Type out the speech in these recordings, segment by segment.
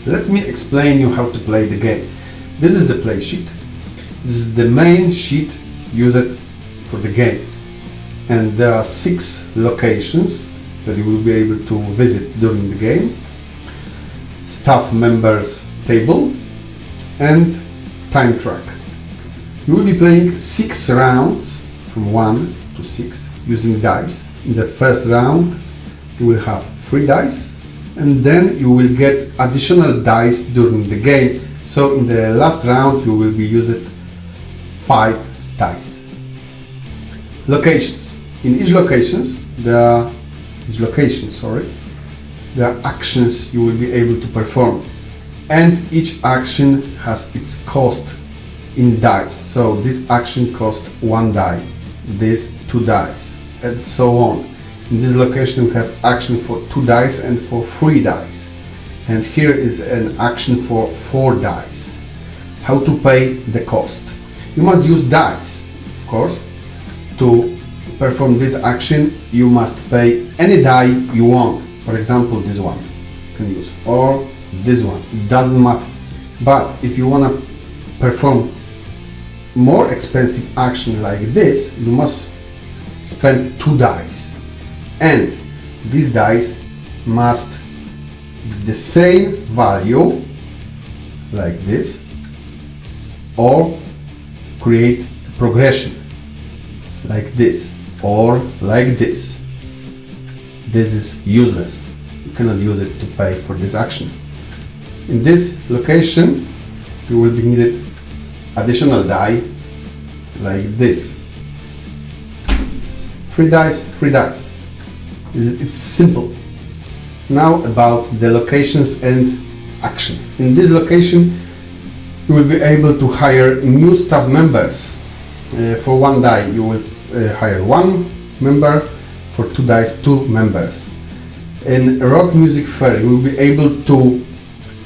Let me explain you how to play the game. This is the play sheet. This is the main sheet used for the game. And there are 6 locations that you will be able to visit during the game. Staff members table and time track. You will be playing 6 rounds from 1 to 6 using dice. In the first round you will have 3 dice, and then you will get additional dice during the game. So in the last round you will be using 5 dice. Locations. In each location there are actions you will be able to perform, and each action has its cost in dice. So this action costs 1 die, this 2 dice, and so on. In this location we have action for 2 dice and for 3 dice, and here is an action for 4 dice. How to pay the cost? You must use dice, of course. To perform this action you must pay any die you want. For example, this one you can use, or this one, it doesn't matter. But if you want to perform more expensive action like this, you must spend 2 dice, and these dice must be the same value like this, or create a progression like this or like this. This is useless. You cannot use it to pay for this action. In this location you will be needed additional die like this. 3 dice, 3 dice. It's simple. Now about the locations and action. In this location you will be able to hire new staff members. For 1 die you will hire 1 member, for 2 dice 2 members. In Rock Music Fair you will be able to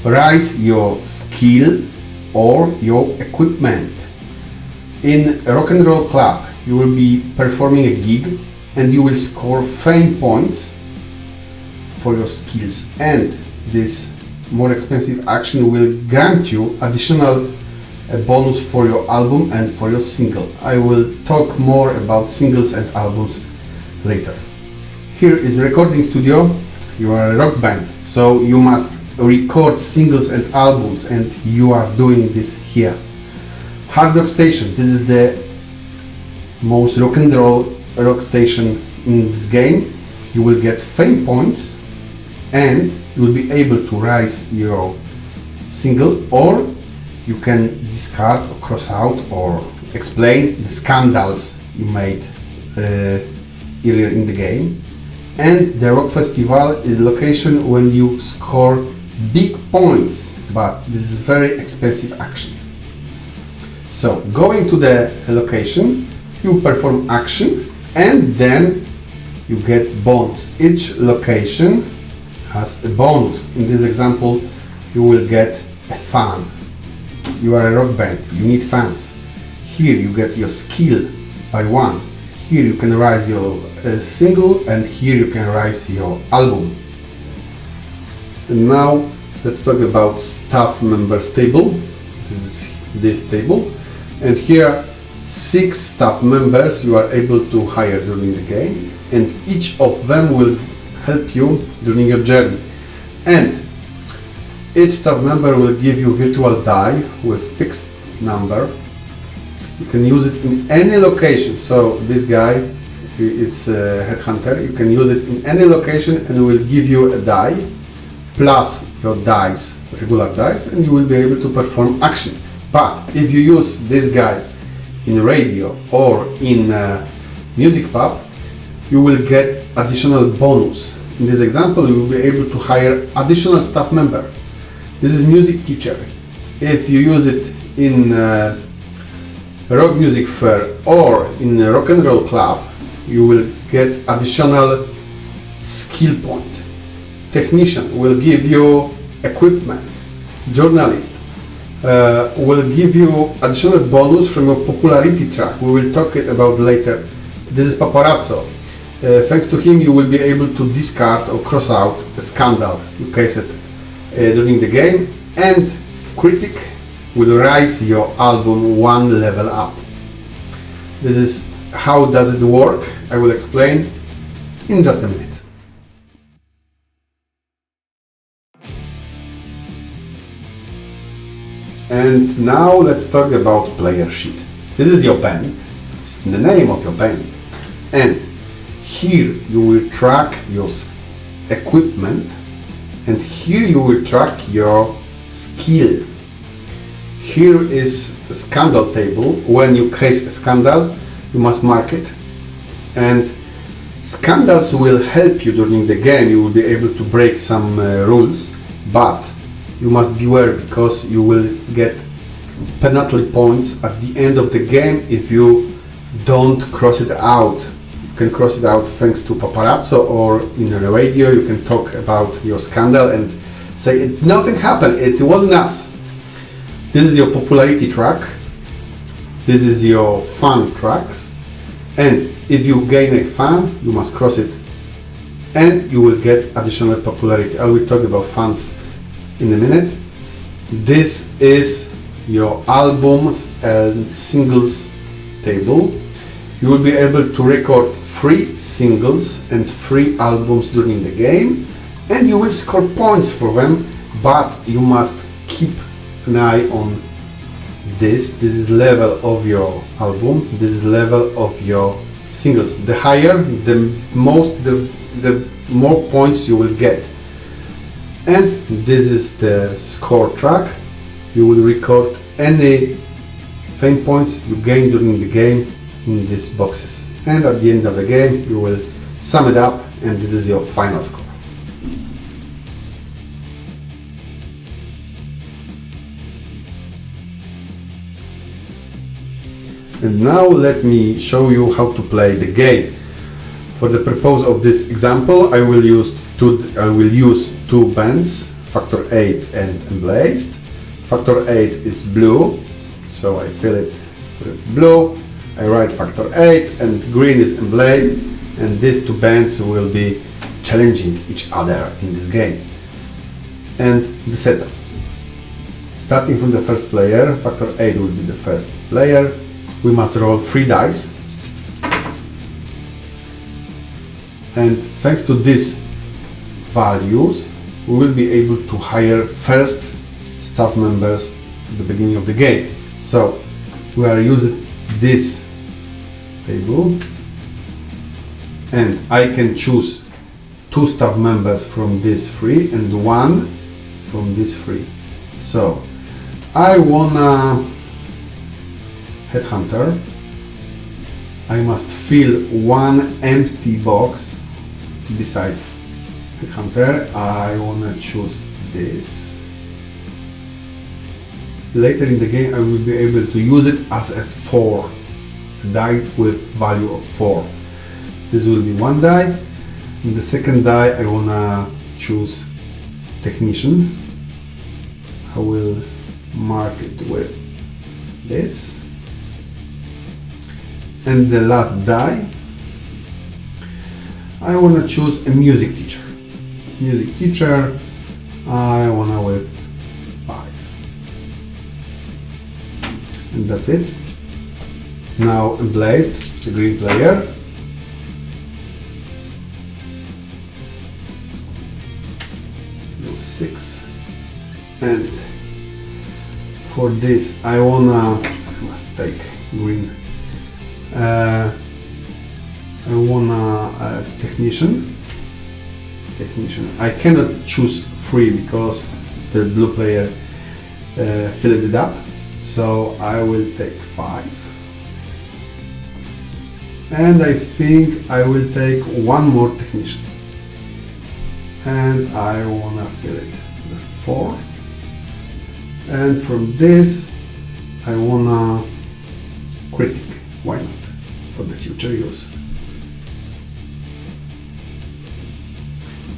raise your skill or your equipment. In a Rock and Roll Club you will be performing a gig and you will score fame points for your skills, and this more expensive action will grant you additional bonus for your album and for your single. I will talk more about singles and albums later. Here is recording studio. You are a rock band, so you must record singles and albums, and you are doing this here. Hard Rock Station. This is the most rock and roll rock station in this game. You will get fame points and you will be able to raise your single, or you can discard or cross out or explain the scandals you made earlier in the game. And the Rock Festival is location when you score big points, but this is very expensive action. So going to the location, you perform action and then you get bonus. Each location has a bonus. In this example you will get a fan. You are a rock band, you need fans. Here you get your skill by 1. Here you can raise your single, and here you can raise your album. And now let's talk about staff members table. This is this table, and here 6 staff members you are able to hire during the game, and each of them will help you during your journey. And each staff member will give you virtual die with fixed number. You can use it in any location. So this guy is a headhunter. You can use it in any location and it will give you a die plus your dice, regular dice, and you will be able to perform action. But if you use this guy in radio or in music pub, you will get additional bonus. In this example, you will be able to hire additional staff member. This is music teacher. If you use it in Rock Music Fair or in a Rock and Roll Club, you will get additional skill point. Technician will give you equipment. Journalist will give you additional bonus from a popularity track. We will talk about later. This is Paparazzo. Thanks to him you will be able to discard or cross out a scandal you cased during the game, and critic will rise your album one level up. This is how does it work. I will explain in just a minute. And now let's talk about player sheet. This is your band, it's the name of your band, and here you will track your equipment, and here you will track your skill. Here is a scandal table. When you case a scandal, you must mark it, and scandals will help you during the game. You will be able to break some rules, but you must beware, because you will get penalty points at the end of the game if you don't cross it out. You can cross it out thanks to paparazzo, or in the radio you can talk about your scandal and say nothing happened, it wasn't us. This is your popularity track, this is your fan tracks, and if you gain a fan you must cross it and you will get additional popularity. I will talk about fans in a minute. This is your albums and singles table. You will be able to record 3 singles and 3 albums during the game, and you will score points for them, but you must keep an eye on this. This is level of your album, this is level of your singles. The higher, the more points you will get. And this is the score track. You will record any fame points you gain during the game in these boxes. And at the end of the game, you will sum it up, and this is your final score. And now let me show you how to play the game. For the purpose of this example, I will use two bands, Factor 8 and Emblazed. Factor 8 is blue, so I fill it with blue. I write Factor 8, and green is Emblazed, and these two bands will be challenging each other in this game. And the setup. Starting from the first player, Factor 8 will be the first player. We must roll 3 dice. And thanks to these values, we will be able to hire first staff members at the beginning of the game. So we are using this table, and I can choose 2 staff members from these 3 and 1 from these 3. So I wanna headhunter. I must fill 1 empty box beside headhunter. I wanna choose this. Later in the game I will be able to use it as a 4, a die with value of 4. This will be 1 die. In the second die I wanna choose technician. I will mark it with this. And the last die, I wanna choose a music teacher. Music teacher, I wanna with 5. And that's it. Now Emblazed, the green player. No 6. And for this I must take green. I wanna technician. I cannot choose 3 because the blue player filled it up, so I will take 5. And I think I will take 1 more technician, and I wanna fill it with 4. And from this I wanna critic. Why not? For the future use.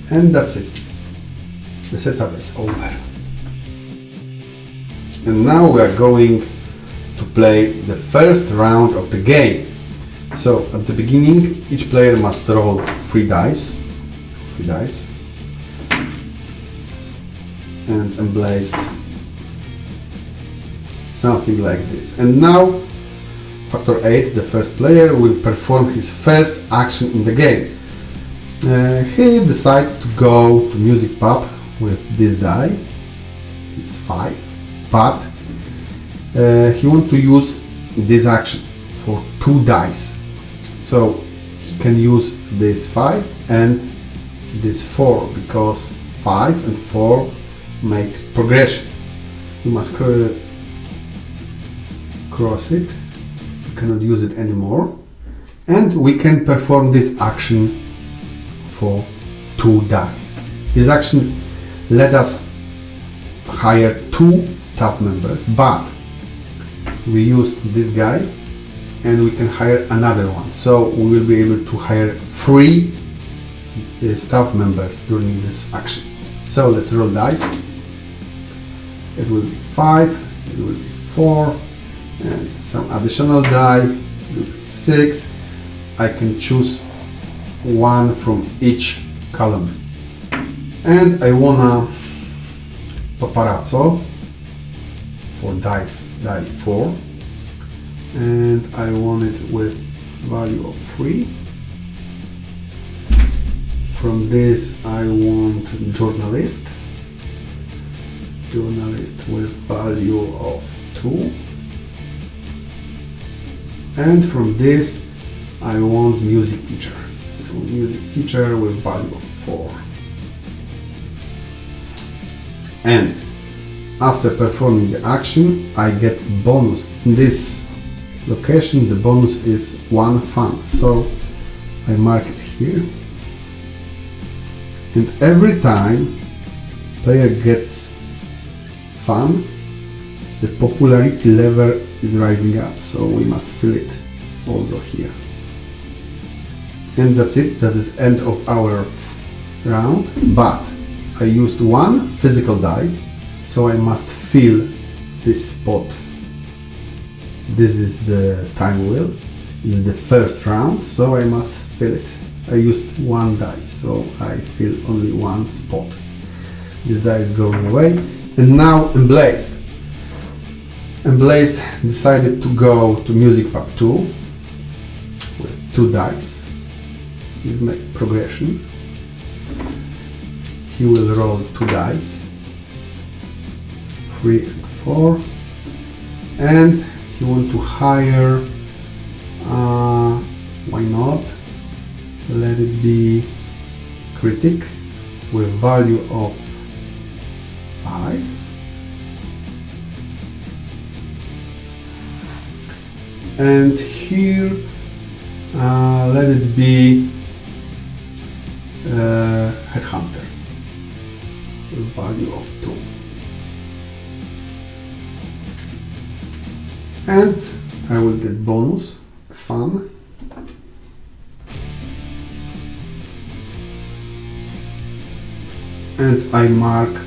And that's it. The setup is over. And now we are going to play the first round of the game. So at the beginning, each player must roll 3 dice. and emblazed something like this. And now Factor 8, the first player, will perform his first action in the game. He decides to go to Music Pub with this die, it's 5, but he wants to use this action for 2 dice. So he can use this 5 and this 4, because 5 and 4 makes progression. You must cross it, you cannot use it anymore, and we can perform this action for 2 dice. This action let us hire 2 staff members, but we used this guy and we can hire another one, so we will be able to hire 3 staff members during this action. So let's roll dice. It will be 5, it will be 4, and some additional die, it will be 6. I can choose 1 from each column. And I wanna paparazzo for die 4, and I want it with value of 3. From this I want journalist with value of 2, and from this I want music teacher with value of 4. And after performing the action I get bonus. In this location the bonus is 1 fun, so I mark it here, and every time player gets fun, the popularity level is rising up, so we must fill it also here. And that's it, that is end of our round, but I used 1 physical die, so I must fill this spot. This is the time wheel, this is the first round, so I must fill it. I used 1 die, so I fill only 1 spot. This die is going away, and now Emblazed. Emblazed decided to go to Music Pub 2 with 2 dice. This makes progression. He will roll 2 dice, 3 and 4, and he wants to hire, why not, let it be critic with value of 5, and here let it be headhunter with value of 2, and I will get bonus fun, and I mark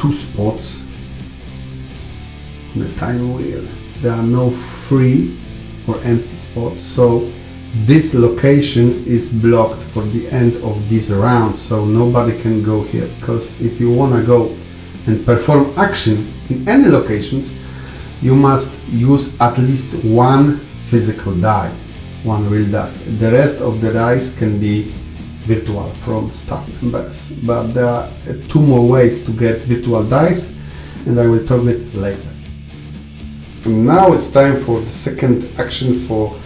2 spots on the time wheel. There are no free or empty spots, so this location is blocked for the end of this round, so nobody can go here, because if you want to go and perform action in any locations, you must use at least 1 physical die, 1 real die. The rest of the dice can be virtual from staff members, but there are 2 more ways to get virtual dice, and I will talk about it later. And now it's time for the second action for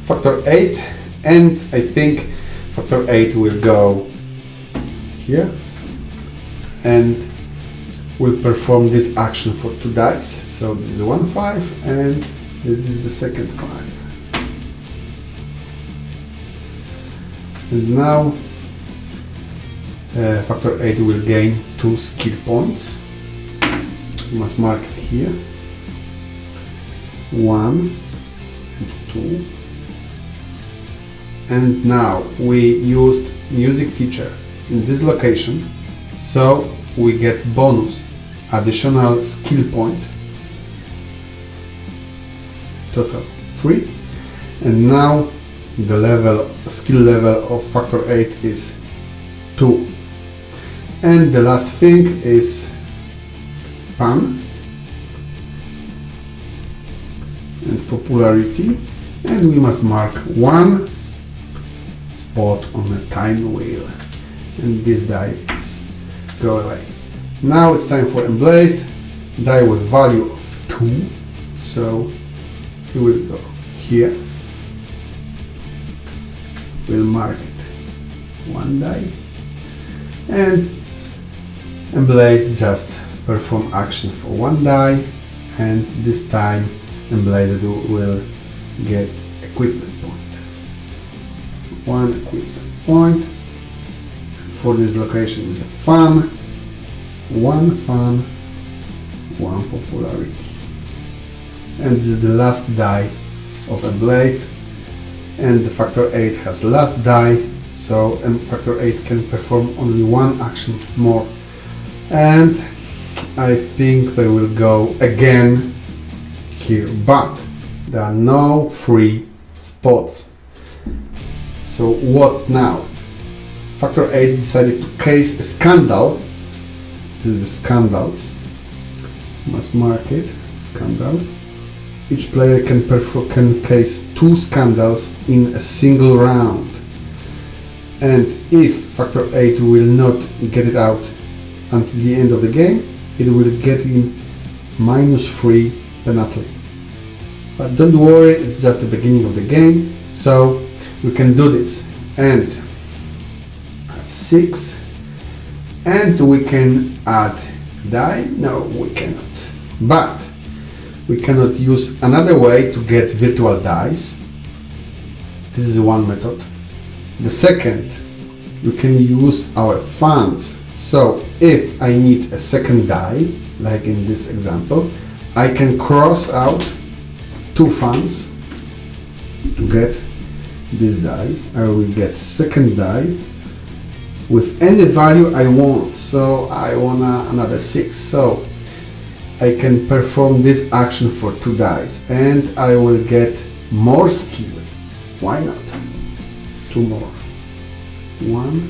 Factor 8, and I think Factor 8 will go here and will perform this action for 2 dice. So this is 1 5 and this is the second 5. And now Factor 8 will gain 2 skill points. You must mark it here, 1 and 2. And now we used music teacher in this location, so we get bonus additional skill point, total 3, and now the skill level of Factor 8 is 2. And the last thing is fun and popularity, and we must mark one spot on the time wheel, and this die is go away. Now it's time for emblazed die with value of 2, so we will go here, we'll mark it one die, and emblazed just perform action for one die, and this time emblazed will get equipment point. One equipment point. For this location is a fun, one popularity. And this is the last die of emblazed, and the factor 8 has last die, so factor 8 can perform only one action more. And I think they will go again here, but there are no free spots. So what now? Factor 8 decided to case a scandal. This is the scandals. Must mark it, scandal. Each player can case 2 scandals in a single round. And if factor 8 will not get it out until the end of the game, it will get in -3 penalty. But don't worry, it's just the beginning of the game, so we can do this. And have 6, and we can add die. No, we cannot. But we cannot use another way to get virtual dice. This is one method. The second, we can use our funds. So if I need a second die, like in this example, I can cross out 2 funds to get this die. I will get second die with any value I want. So I want another 6. So I can perform this action for 2 dice, and I will get more skill. Why not? 2 more. 1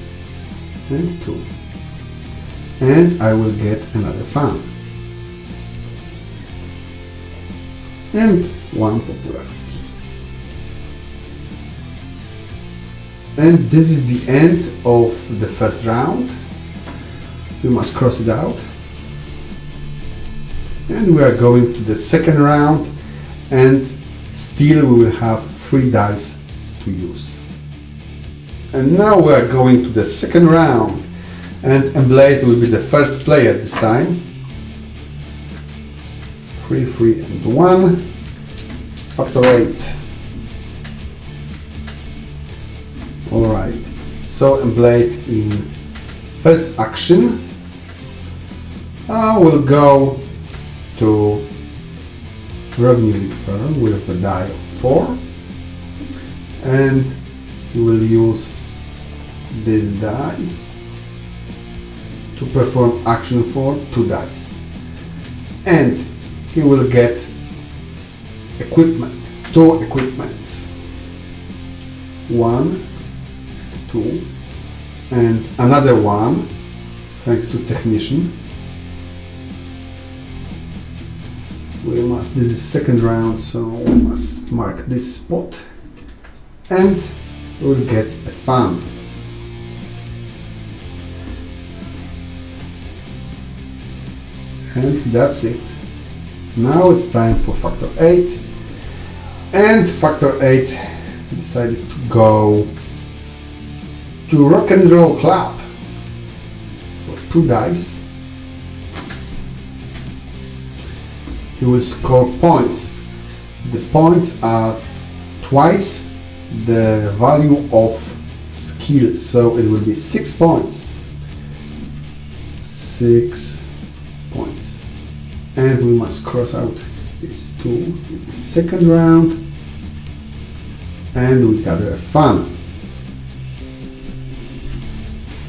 and 2. And I will get another fun. And 1 popularity. And this is the end of the first round. We must cross it out. And we are going to the second round, and still we will have 3 dice to use. And now we are going to the second round, and emblazed will be the first player this time. 3, 3 and 1. Factor 8. Alright, so emblazed in first action will go to revenue league firm with a die of 4, and he will use this die to perform action for 2 dice, and he will get equipment, 2 equipments, 1, 2, and another one thanks to technician. This is second round, so we must mark this spot, and we'll get a fun. And that's it. Now it's time for factor 8, and factor 8 decided to go to Rock and Roll Club for 2 dice. He will score points. The points are twice the value of skill, so it will be 6 points. 6 points. And we must cross out these 2 in the second round, and we gather a fun.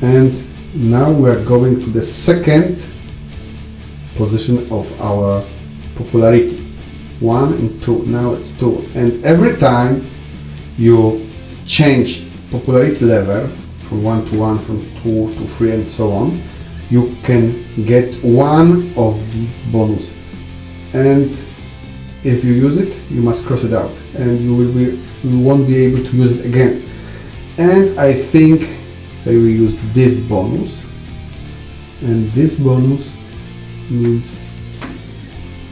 And now we are going to the second position of our popularity. 1 and 2. Now it's 2. And every time you change popularity level from 1 to 1, from 2 to 3, and so on, you can get one of these bonuses, and if you use it, you must cross it out, and you won't be able to use it again. And I think I will use this bonus, and this bonus means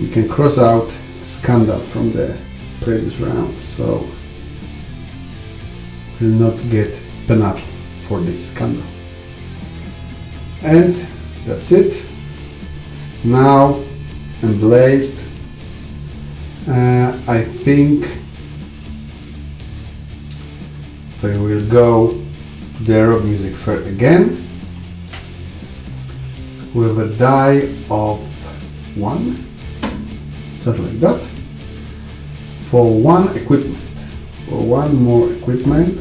we can cross out Scandal from the previous round, so we'll not get penalty for this Scandal. And that's it. Now Emblazed. I think I will go to the Rock Music Fair again with a die of 1, something like that, for one equipment, for one more equipment.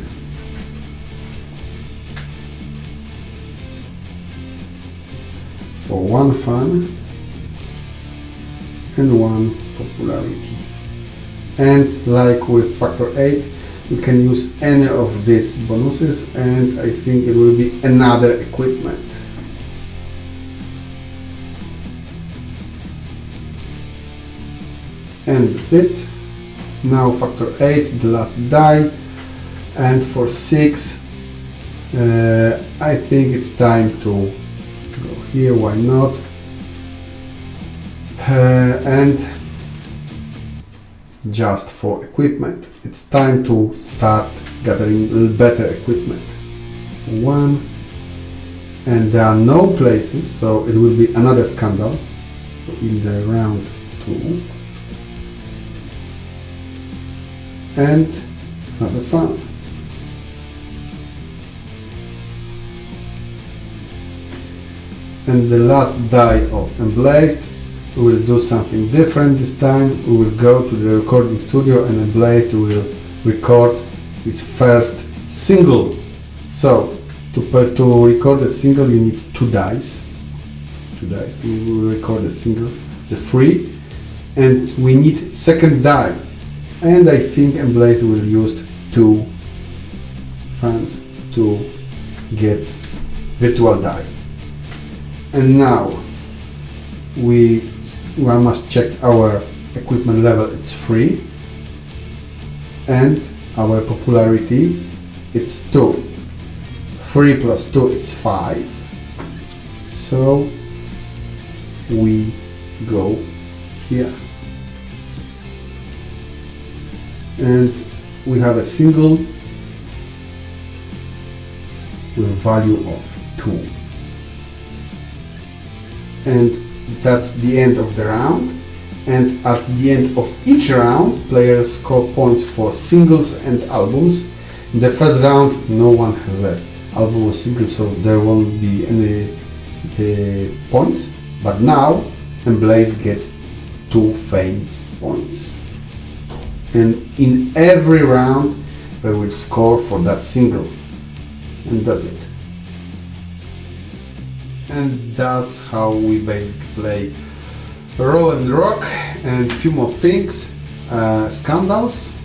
For one fun and one popularity. And like with Factor 8, you can use any of these bonuses, and I think it will be another equipment. And that's it. Now Factor 8, the last die, and for 6, I think it's time to go here, why not? And just for equipment, it's time to start gathering a little better equipment. 1, and there are no places, so it will be another Scandal in the round 2, and another fun. And the last die of Emblazed, we will do something different this time. We will go to the recording studio, and Emblazed will record his first single. So to record a single, you need 2 dice. 2 dice to record a single. It's a free, and we need second die. And I think Emblazed will use 2 fans to get virtual die. And now we must check our equipment level. It's 3, and our popularity, it's 2. 3 plus 2, it's 5. So we go here, and we have a single with value of 2. And that's the end of the round. And at the end of each round, players score points for singles and albums. In the first round, no one has an album or single, so there won't be any points. But now, Emblazed get 2 famous points. And in every round, they will score for that single. And that's it. And that's how we basically play Roll and Rock. And a few more things. Scandals.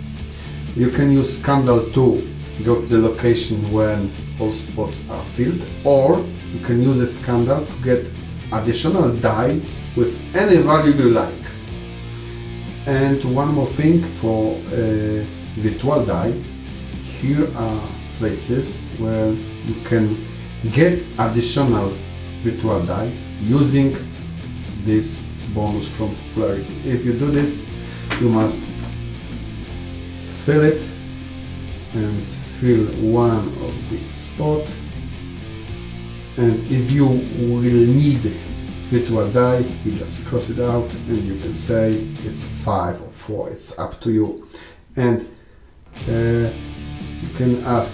You can use Scandal to go to the location when all spots are filled, or you can use a Scandal to get additional die with any value you like. And one more thing for virtual die. Here are places where you can get additional virtual dice using this bonus from popularity. If you do this, you must fill it and fill one of these spots, and if you will need virtual die, you just cross it out, and you can say it's 5 or 4, it's up to you. And you can ask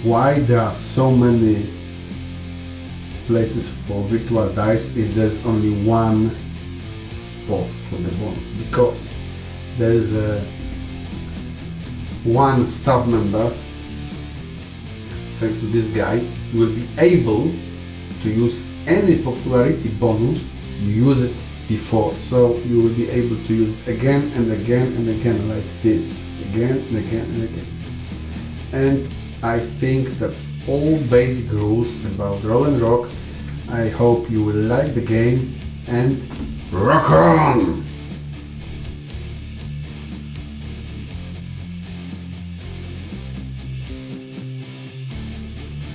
why there are so many places for virtual dice if there's only one spot for the bonus, because there is one staff member, thanks to this guy, you will be able to use any popularity bonus you use it before, so you will be able to use it again and again and again, like this, again and again and again. And I think that's all basic rules about Roll and Rock. I hope you will like the game and rock on!